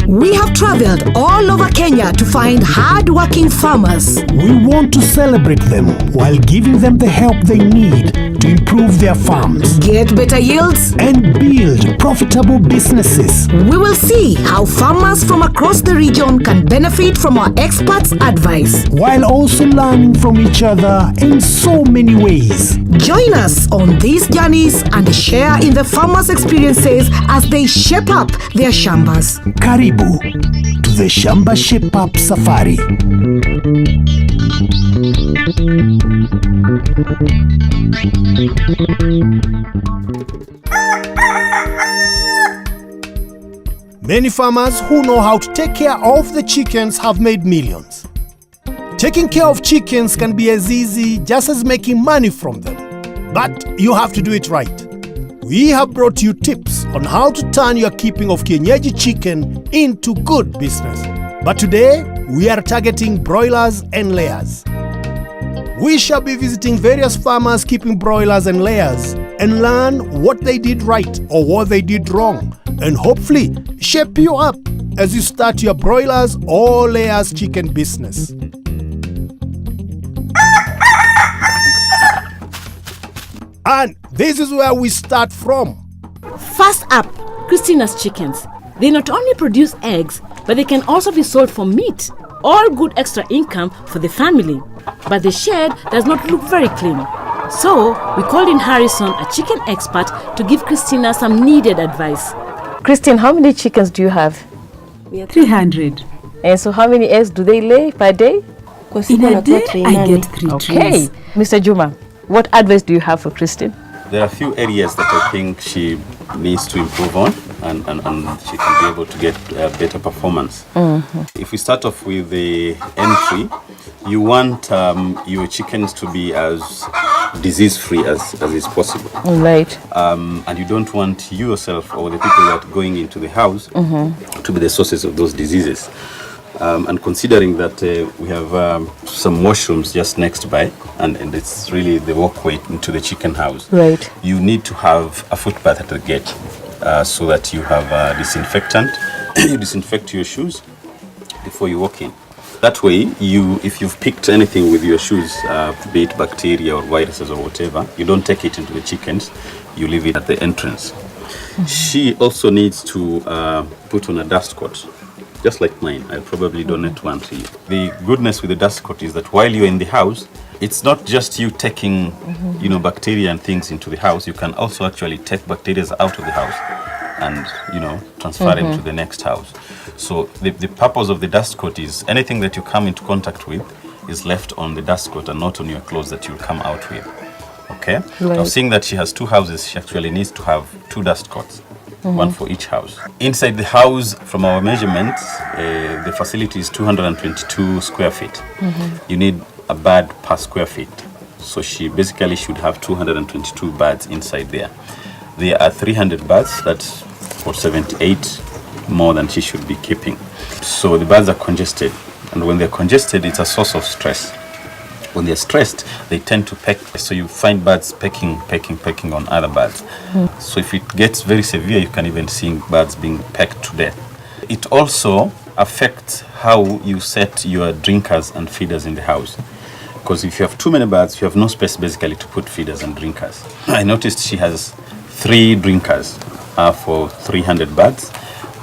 We have traveled all over Kenya to find hard-working farmers. We want to celebrate them while giving them the help they need to improve their farms, get better yields, and build profitable businesses. We will see how farmers from across the region can benefit from our experts' advice, while also learning from each other in so many ways. Join us on these journeys and share in the farmers' experiences as they shape up their shambas. Karibu to the Shamba Shape Up Safari. Many farmers who know how to take care of the chickens have made millions. Taking care of chickens can be as easy just as making money from them, but you have to do it right. We have brought you tips on how to turn your keeping of kienyeji chicken into good business. But today, we are targeting broilers and layers. We shall be visiting various farmers keeping broilers and layers and learn what they did right or what they did wrong, and hopefully shape you up as you start your broilers or layers chicken business. And this is where we start from. First up, Christina's chickens. They not only produce eggs, but they can also be sold for meat. All good extra income for the family. But the shed does not look very clean. So, we called in Harrison, a chicken expert, to give Christina some needed advice. Christine, how many chickens do you have? We have 300. And so how many eggs do they lay per day? In a day, I get 3 Okay. Mr. Juma, what advice do you have for Christine? There are a few areas that I think she needs to improve on and she can be able to get better performance. If we start off with the entry, you want your chickens to be as disease-free as is possible. Right. And you don't want you yourself or the people that are going into the house to be the sources of those diseases. And considering that we have some washrooms just next by, and it's really the walkway into the chicken house. Right. You need to have a footbath at the gate so that you have disinfectant. You disinfect your shoes before you walk in. That way, if you've picked anything with your shoes, be it bacteria or viruses or whatever, you don't take it into the chickens, you leave it at the entrance. She also needs to put on a dust coat. Just like mine, I'll probably donate one to you. The goodness with the dust coat is that while you're in the house, it's not just you taking, bacteria and things into the house. You can also actually take bacteria out of the house and, transfer them to the next house. So the purpose of the dust coat is anything that you come into contact with is left on the dust coat and not on your clothes that you'll come out with. Okay? Right. Now, seeing that she has 2 houses, she actually needs to have 2 dust coats. One for each house. Inside the house, from our measurements, the facility is 222 square feet. You need a bird per square feet. So she basically should have 222 birds inside there. There are 300 birds, that's for 78 more than she should be keeping. So the birds are congested. And when they're congested, it's a source of stress. When they're stressed, they tend to peck. So you find birds pecking on other birds. So if it gets very severe, you can even see birds being pecked to death. It also affects how you set your drinkers and feeders in the house. Because if you have too many birds, you have no space basically to put feeders and drinkers. I noticed she has 3 drinkers for 300 birds.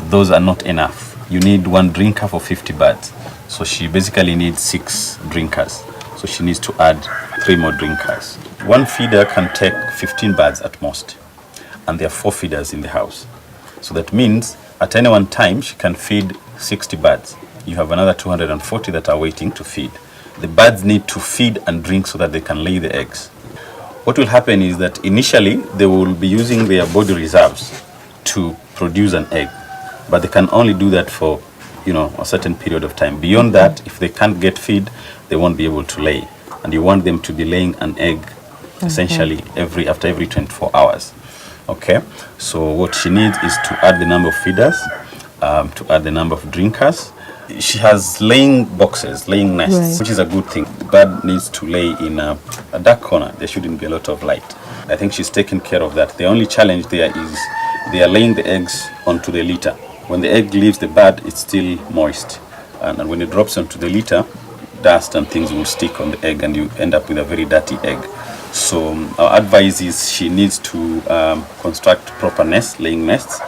Those are not enough. You need 1 drinker for 50 birds. So she basically needs 6 drinkers. So she needs to add 3 more drinkers. 1 feeder can take 15 birds at most. And there are 4 feeders in the house. So that means at any one time, she can feed 60 birds. You have another 240 that are waiting to feed. The birds need to feed and drink so that they can lay the eggs. What will happen is that initially, they will be using their body reserves to produce an egg. But they can only do that for a certain period of time. Beyond that, if they can't get feed, they won't be able to lay. And you want them to be laying an egg essentially after every 24 hours. Okay, so what she needs is to add the number of feeders, to add the number of drinkers. She has laying boxes, laying nests, which is a good thing. The bird needs to lay in a dark corner. There shouldn't be a lot of light. I think she's taken care of that. The only challenge there is they are laying the eggs onto the litter. When the egg leaves the bud, it's still moist. And when it drops onto the litter, dust and things will stick on the egg and you end up with a very dirty egg. So our advice is she needs to construct proper nests, laying nests.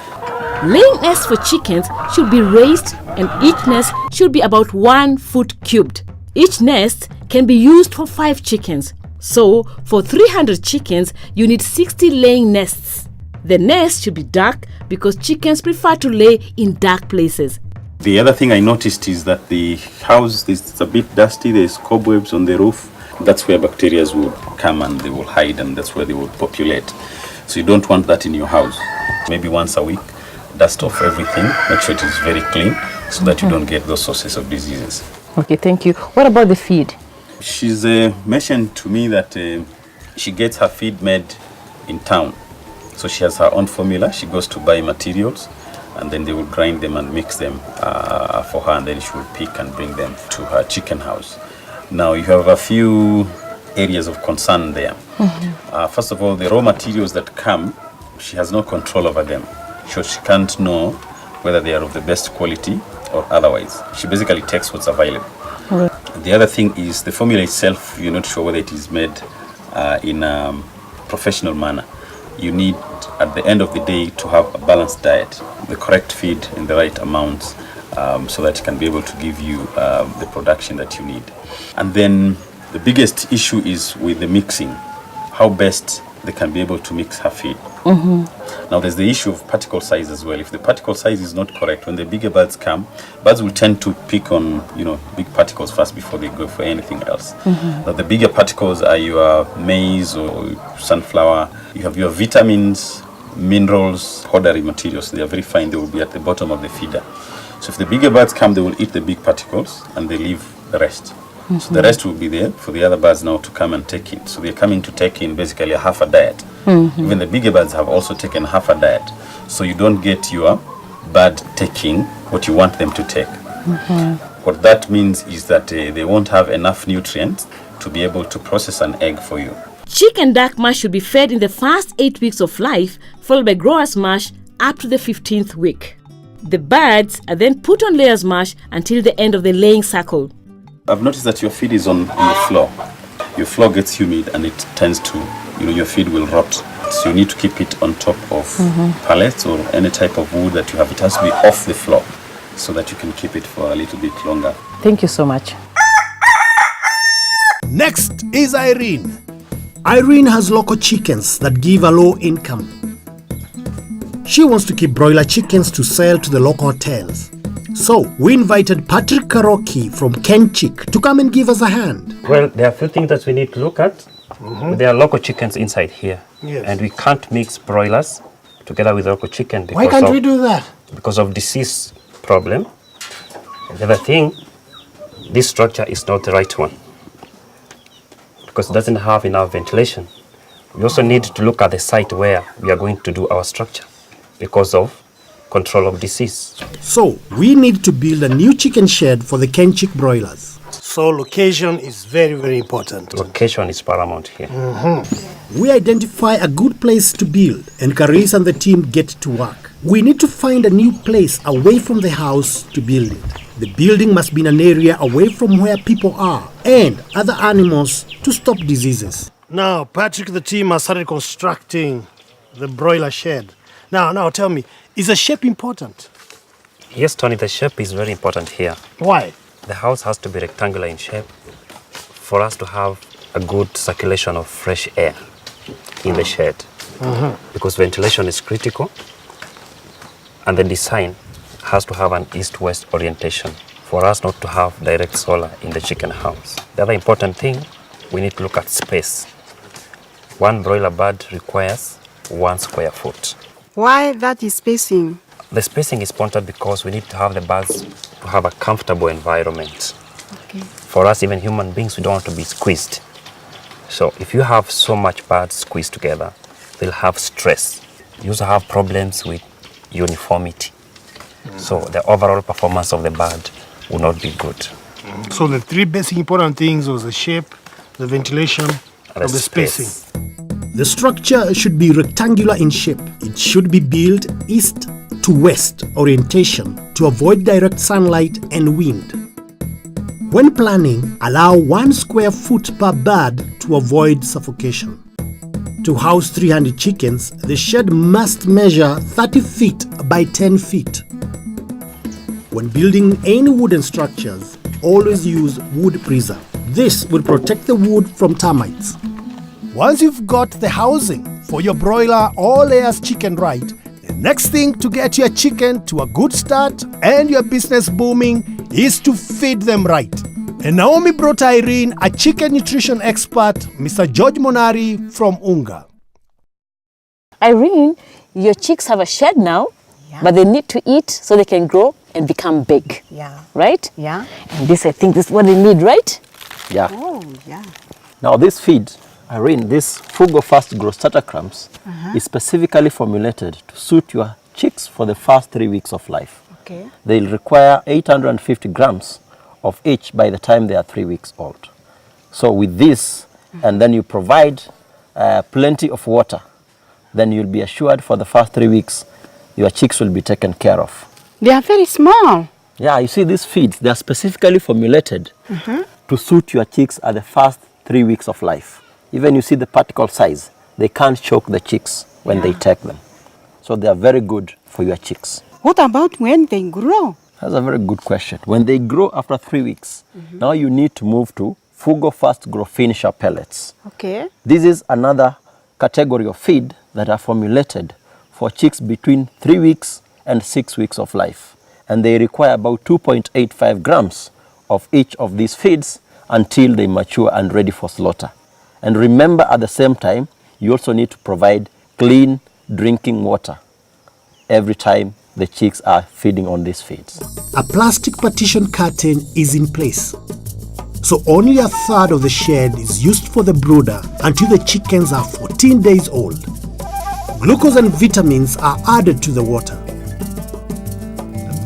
Laying nests for chickens should be raised and each nest should be about 1 foot cubed. Each nest can be used for 5 chickens. So for 300 chickens, you need 60 laying nests. The nest should be dark because chickens prefer to lay in dark places. The other thing I noticed is that the house is a bit dusty. There's cobwebs on the roof. That's where bacteria will come and they will hide, and that's where they will populate. So you don't want that in your house. Maybe once a week, dust off everything. Make sure it is very clean so that you don't get those sources of diseases. Okay, thank you. What about the feed? She's mentioned to me that she gets her feed made in town. So she has her own formula. She goes to buy materials and then they will grind them and mix them for her, and then she will pick and bring them to her chicken house. Now you have a few areas of concern there. First of all, the raw materials that come, she has no control over them. So she can't know whether they are of the best quality or otherwise. She basically takes what's available. The other thing is the formula itself, you're not sure whether it is made in a professional manner. You need, at the end of the day, to have a balanced diet, the correct feed in the right amounts, so that it can be able to give you the production that you need. And then the biggest issue is with the mixing, how best they can be able to mix her feed. Now there's the issue of particle size as well. If the particle size is not correct, when the bigger birds come, birds will tend to pick on big particles first before they go for anything else. Now the bigger particles are your maize or sunflower. You have your vitamins, minerals, powdery materials. They are very fine. They will be at the bottom of the feeder. So if the bigger birds come, they will eat the big particles and they leave the rest. So the rest will be there for the other birds now to come and take in. So they're coming to take in basically a half a diet. Even the bigger birds have also taken half a diet. So you don't get your bird taking what you want them to take. What that means is that they won't have enough nutrients to be able to process an egg for you. Chicken dark mash should be fed in the first 8 weeks of life, followed by growers mash up to the 15th week. The birds are then put on layers mash until the end of the laying cycle. I've noticed that your feed is on the floor. Your floor gets humid and it tends to, your feed will rot. So you need to keep it on top of pallets or any type of wood that you have. It has to be off the floor so that you can keep it for a little bit longer. Thank you so much. Next is Irene. Irene has local chickens that give a low income. She wants to keep broiler chickens to sell to the local hotels. So we invited Patrick Karoki from Kenchik to come and give us a hand. Well, there are a few things that we need to look at. There are local chickens inside here. Yes. And we can't mix broilers together with local chicken. Why can't we do that? Because of disease problem. And the other thing, this structure is not the right one, because it doesn't have enough ventilation. We also need to look at the site where we are going to do our structure because of control of disease. So we need to build a new chicken shed for the Kenchik broilers. So location is very, very important. Location is paramount here. We identify a good place to build and Caris and the team get to work. We need to find a new place away from the house to build it. The building must be in an area away from where people are and other animals to stop diseases. Now, Patrick, the team has started constructing the broiler shed. Now tell me, is the shape important? Yes, Tony, the shape is very important here. Why? The house has to be rectangular in shape for us to have a good circulation of fresh air in the shed, because ventilation is critical, and the design has to have an east-west orientation for us not to have direct solar in the chicken house. The other important thing, we need to look at space. One broiler bird requires 1 square foot. Why that is spacing? The spacing is important because we need to have the birds to have a comfortable environment. Okay. For us, even human beings, we don't want to be squeezed. So if you have so much birds squeezed together, they'll have stress. You also have problems with uniformity. So the overall performance of the bird will not be good. So the 3 basic important things was the shape, the ventilation, and the spacing. The structure should be rectangular in shape. It should be built east to west orientation to avoid direct sunlight and wind. When planning, allow 1 square foot per bird to avoid suffocation. To house 300 chickens, the shed must measure 30 feet by 10 feet. When building any wooden structures, always use wood preserve. This will protect the wood from termites. Once you've got the housing for your broiler or layers chicken right, the next thing to get your chicken to a good start and your business booming is to feed them right. And Naomi brought Irene a chicken nutrition expert, Mr. George Monari from Unga. Irene, your chicks have a shed now, but they need to eat so they can grow and become big. Yeah. Right? Yeah. And this, I think, this is what they need, right? Yeah. Oh, yeah. Now this feed, Irene, this Fugo Fast Grow Starter Crumbs is specifically formulated to suit your chicks for the first 3 weeks of life. Okay. They'll require 850 grams of each by the time they are 3 weeks old. So with this, and then you provide plenty of water, then you'll be assured for the first 3 weeks, your chicks will be taken care of. They are very small. Yeah, you see these feeds, they are specifically formulated to suit your chicks at the first 3 weeks of life. Even you see the particle size, they can't choke the chicks when they take them. So they are very good for your chicks. What about when they grow? That's a very good question. When they grow after 3 weeks, now you need to move to Fugo Fast Grow Finisher pellets. Okay. This is another category of feed that are formulated for chicks between 3 weeks and 6 weeks of life. And they require about 2.85 grams of each of these feeds until they mature and ready for slaughter. And remember, at the same time, you also need to provide clean drinking water every time the chicks are feeding on these feeds. A plastic partition curtain is in place. So only a third of the shed is used for the brooder until the chickens are 14 days old. Glucose and vitamins are added to the water.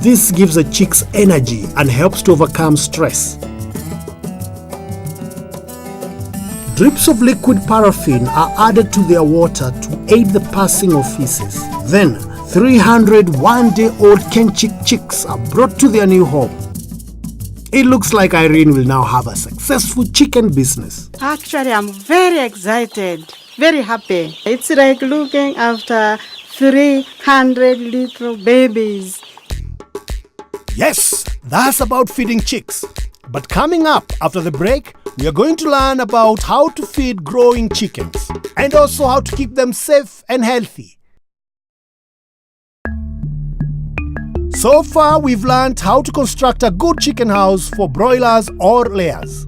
This gives the chicks energy and helps to overcome stress. Drips of liquid paraffin are added to their water to aid the passing of feces. Then, 300 one-day-old Kenchick chicks are brought to their new home. It looks like Irene will now have a successful chicken business. Actually, I'm very excited, very happy. It's like looking after 300 little babies. Yes, that's about feeding chicks. But coming up after the break, we are going to learn about how to feed growing chickens and also how to keep them safe and healthy. So far, we've learned how to construct a good chicken house for broilers or layers.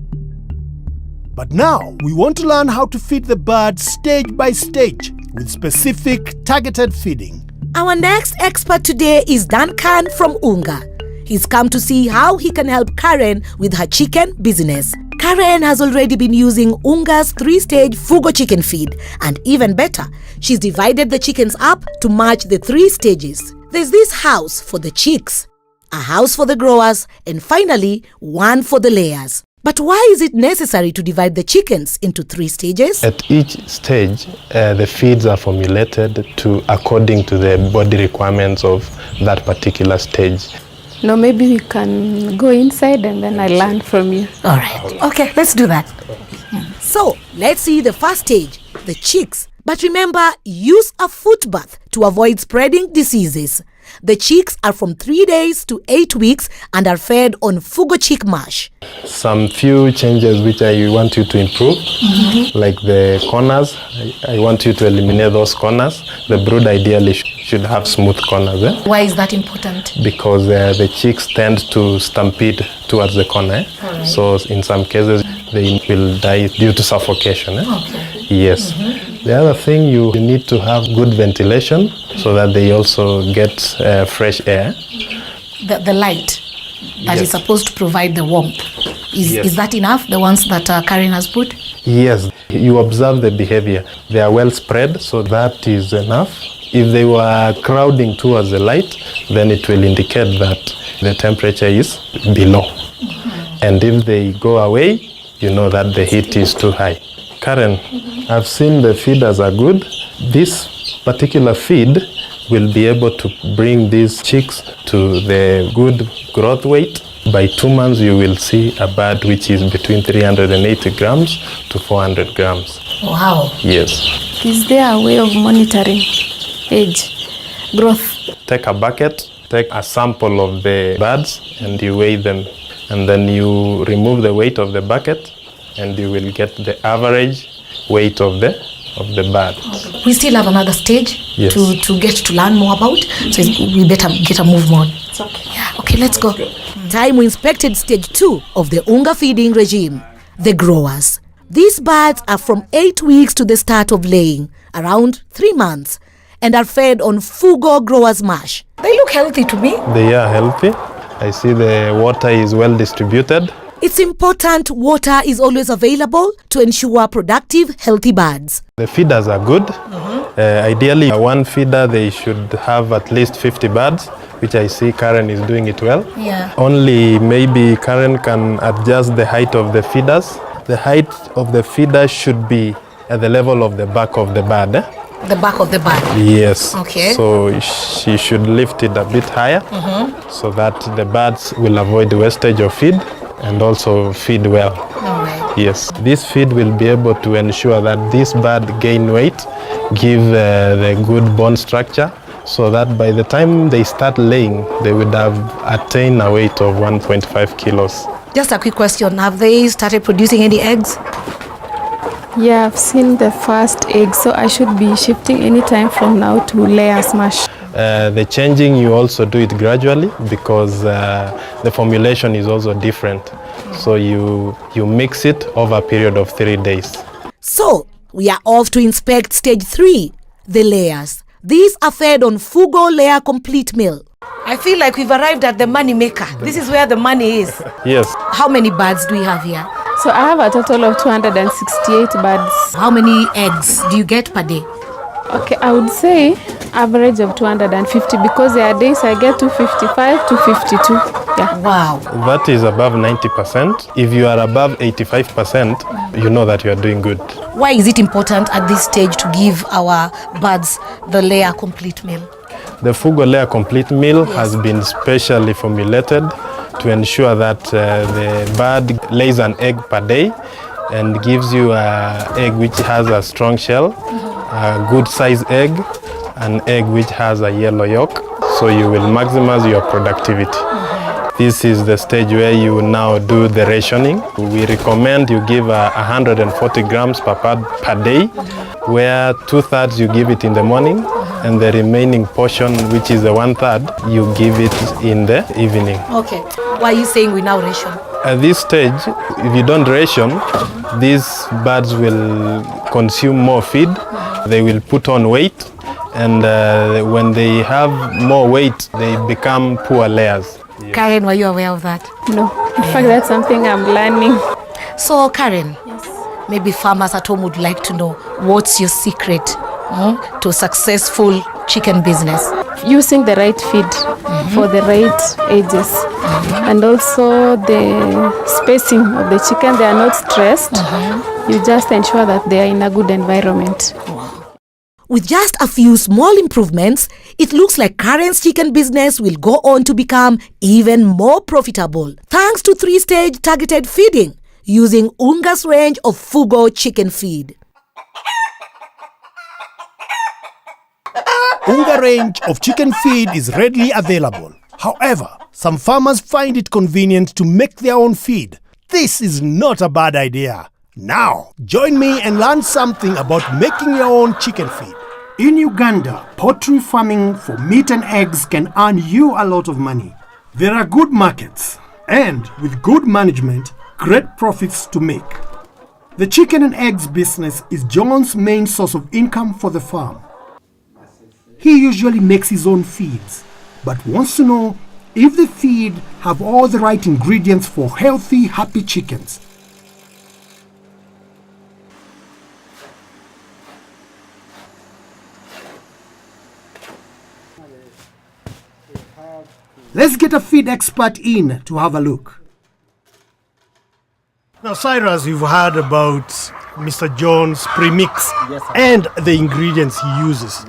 But now, we want to learn how to feed the birds stage by stage with specific targeted feeding. Our next expert today is Duncan from Unga. He's come to see how he can help Karen with her chicken business. Karen has already been using Unga's 3-stage Fugo chicken feed, and even better, she's divided the chickens up to match the 3 stages. There's this house for the chicks, a house for the growers, and finally, one for the layers. But why is it necessary to divide the chickens into 3 stages? At each stage, the feeds are formulated according to the body requirements of that particular stage. No, maybe you can go inside and then I learn from you. All right. Okay, let's do that. So, let's see the first stage, the chicks. But remember, use a foot bath to avoid spreading diseases. The chicks are from 3 days to 8 weeks and are fed on Fugo chick mash. Some few changes which I want you to improve, like the corners. I want you to eliminate those corners. The brood ideally should have smooth corners. Why is that important? Because the chicks tend to stampede towards the corner. Right. So in some cases, they will die due to suffocation. Okay. Yes. The other thing, you need to have good ventilation so that they also get fresh air. The light that is supposed to provide the warmth. Is that enough, the ones that Karen has put? Yes. You observe the behavior. They are well spread, so that is enough. If they were crowding towards the light, then it will indicate that the temperature is below. And if they go away, you know that the heat is too high. Karen, I've seen the feeders are good. This particular feed, will be able to bring these chicks to the good growth weight. By 2 months, you will see a bird which is between 380 grams to 400 grams. Wow. Yes. Is there a way of monitoring age, growth? Take a bucket, take a sample of the birds, and you weigh them. And then you remove the weight of the bucket, and you will get the average weight of the birds. We still have another stage Yes. to get to learn more about, so we better get a move on. It's okay. Yeah, okay, let's go. Time we inspected stage 2 of the Unga feeding regime, the growers. These birds are from 8 weeks to the start of laying, around 3 months, and are fed on Fugo growers mash. They look healthy to me. They are healthy. I see the water is well distributed. It's important water is always available to ensure productive, healthy birds. The feeders are good. Ideally, one feeder, they should have at least 50 birds, which I see Karen is doing it well. Yeah. Only maybe Karen can adjust the height of the feeders. The height of the feeder should be at the level of the back of the bird. The back of the bird. Yes. Okay. So she should lift it a bit higher so that the birds will avoid wastage of feed and also feed well. All right. Yes. This feed will be able to ensure that this bird gain weight, give the good bone structure, so that by the time they start laying, they would have attained a weight of 1.5 kilos. Just a quick question. Have they started producing any eggs? Yeah, I've seen the first egg, so I should be shifting anytime from now to layers mash. The changing, you also do it gradually because the formulation is also different. So you mix it over a period of 3 days. So, we are off to inspect stage 3, the layers. These are fed on Fugo Layer Complete Meal. I feel like we've arrived at the money maker. This is where the money is. Yes. How many birds do we have here? So I have a total of 268 birds. How many eggs do you get per day? Okay, I would say average of 250 because there are days I get 255 to 52. Yeah. Wow. That is above 90%. If you are above 85%, you know that you are doing good. Why is it important at this stage to give our birds the Layer Complete Meal? The Fugo Layer Complete Meal has been specially formulated to ensure that the bird lays an egg per day and gives you an egg which has a strong shell, a good size egg, an egg which has a yellow yolk, so you will maximize your productivity. This is the stage where you now do the rationing. We recommend you give 140 grams per bird per day, where 2/3 you give it in the morning, and the remaining portion, which is the 1/3, you give it in the evening. Okay. Why are you saying we now ration? At this stage, if you don't ration, these birds will consume more feed, they will put on weight, and when they have more weight, they become poor layers. Karen, were you aware of that? No. In fact, that's something I'm learning. So, Karen, maybe farmers at home would like to know, what's your secret to a successful chicken business? Using the right feed for the right ages, and also the spacing of the chicken. They are not stressed. You just ensure that they are in a good environment. With just a few small improvements, it looks like Karen's chicken business will go on to become even more profitable thanks to 3-stage targeted feeding using Unga's range of Fugo chicken feed. Unga range of chicken feed is readily available. However, some farmers find it convenient to make their own feed. This is not a bad idea. Now, join me and learn something about making your own chicken feed. In Uganda, poultry farming for meat and eggs can earn you a lot of money. There are good markets and, with good management, great profits to make. The chicken and eggs business is John's main source of income for the farm. He usually makes his own feeds, but wants to know if the feed have all the right ingredients for healthy, happy chickens. Let's get a feed expert in to have a look. Now, Cyrus, you've heard about Mr. John's premix and the ingredients he uses.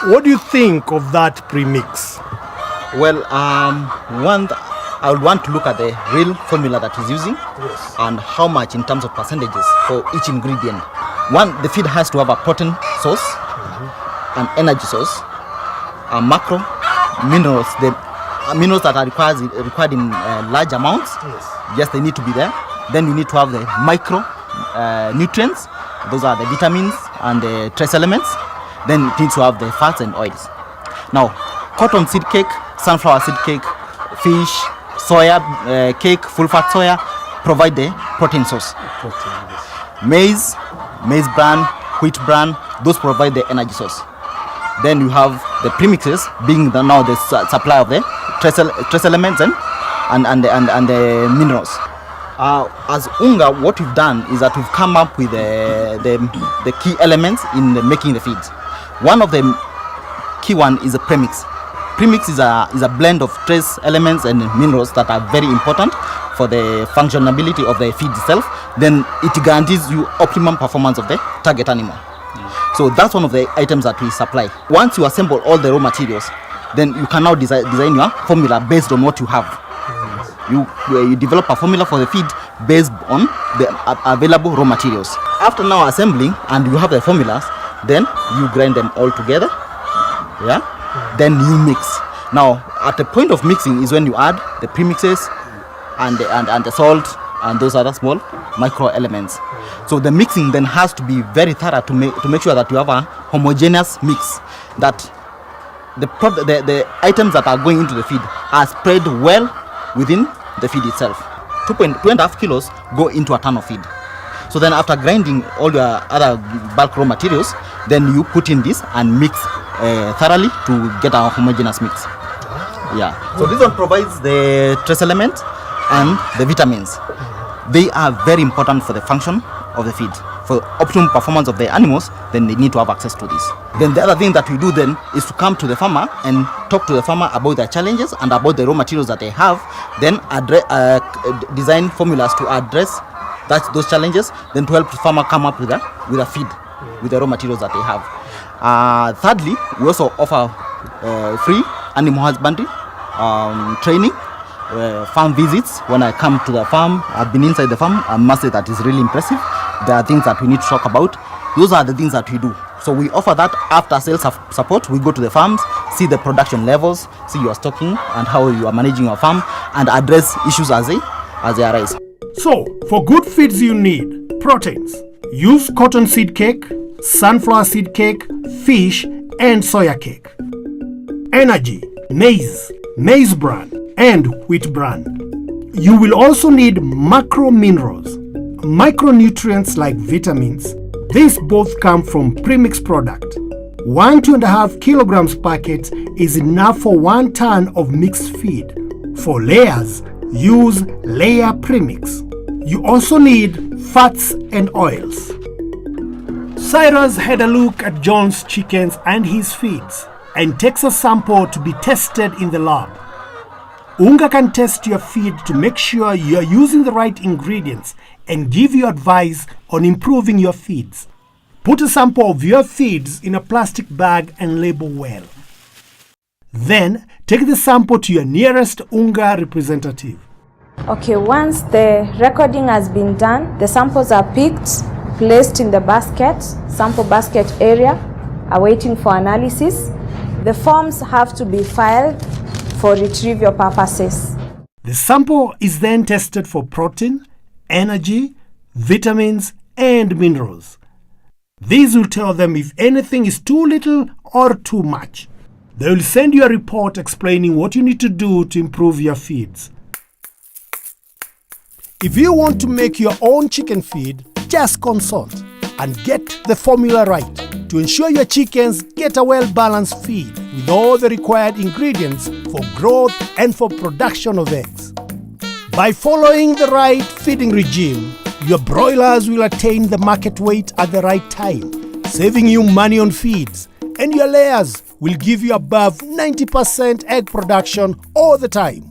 what do you think of that premix? Well, I would want to look at the real formula that he's using and how much in terms of percentages for each ingredient. One, the feed has to have a protein source, an energy source, a macro, minerals. The minerals that are required in large amounts, yes, they need to be there. Then you need to have the micro nutrients. Those are the vitamins and the trace elements. Then it needs to have the fats and oils. Now, cotton seed cake, sunflower seed cake, fish, soya cake, full fat soya provide the protein source. Maize bran, wheat bran, those provide the energy source. Then you have the premixes being now the supply of the trace elements and the minerals. As Unga, what we've done is that we've come up with the key elements in making the feeds. One of the key one is a premix. Premix is a blend of trace elements and minerals that are very important for the functionality of the feed itself. Then it guarantees you optimum performance of the target animal. So that's one of the items that we supply. Once you assemble all the raw materials, then you can now design your formula based on what you have. You develop a formula for the feed based on the available raw materials. After now assembling and you have the formulas, then you grind them all together. Then you mix. Now at the point of mixing is when you add the premixes and the salt and those other small micro elements. So the mixing then has to be very thorough to make sure that you have a homogeneous mix, that the items that are going into the feed are spread well within the feed itself. 2.5 kilos go into a ton of feed. So then after grinding all your other bulk raw materials, then you put in this and mix thoroughly to get a homogeneous mix. So this one provides the trace element and the vitamins. They are very important for the function of the feed. For optimum performance of the animals, then they need to have access to this. Then the other thing that we do then is to come to the farmer and talk to the farmer about their challenges and about the raw materials that they have, then design formulas to address those challenges, then to help the farmer come up with a feed with the raw materials that they have. Thirdly, we also offer free animal husbandry training, farm visits. When I come to the farm, I've been inside the farm, I must say that is really impressive. There are things that we need to talk about. Those are the things that we do. So we offer that after sales support. We go to the farms, see the production levels, see your stocking and how you are managing your farm, and address issues as they arise. So, for good feeds you need proteins. Use cotton seed cake, sunflower seed cake, fish and soya cake. Energy, maize bran and wheat bran. You will also need macro minerals, micronutrients like vitamins. These both come from premix product. 1 to 2.5 kilograms packet is enough for 1 ton of mixed feed. For layers, use layer premix. You also need fats and oils. Cyrus had a look at John's chickens and his feeds and takes a sample to be tested in the lab. Unga can test your feed to make sure you are using the right ingredients and give you advice on improving your feeds. Put a sample of your feeds in a plastic bag and label well. Then take the sample to your nearest Unga representative. Okay, once the recording has been done, the samples are picked, placed in the sample basket area, awaiting for analysis. The forms have to be filed for retrieval purposes. The sample is then tested for protein, energy, vitamins, and minerals. These will tell them if anything is too little or too much. They will send you a report explaining what you need to do to improve your feeds. If you want to make your own chicken feed, just consult and get the formula right to ensure your chickens get a well-balanced feed with all the required ingredients for growth and for production of eggs. By following the right feeding regime, your broilers will attain the market weight at the right time, saving you money on feeds, and your layers will give you above 90% egg production all the time.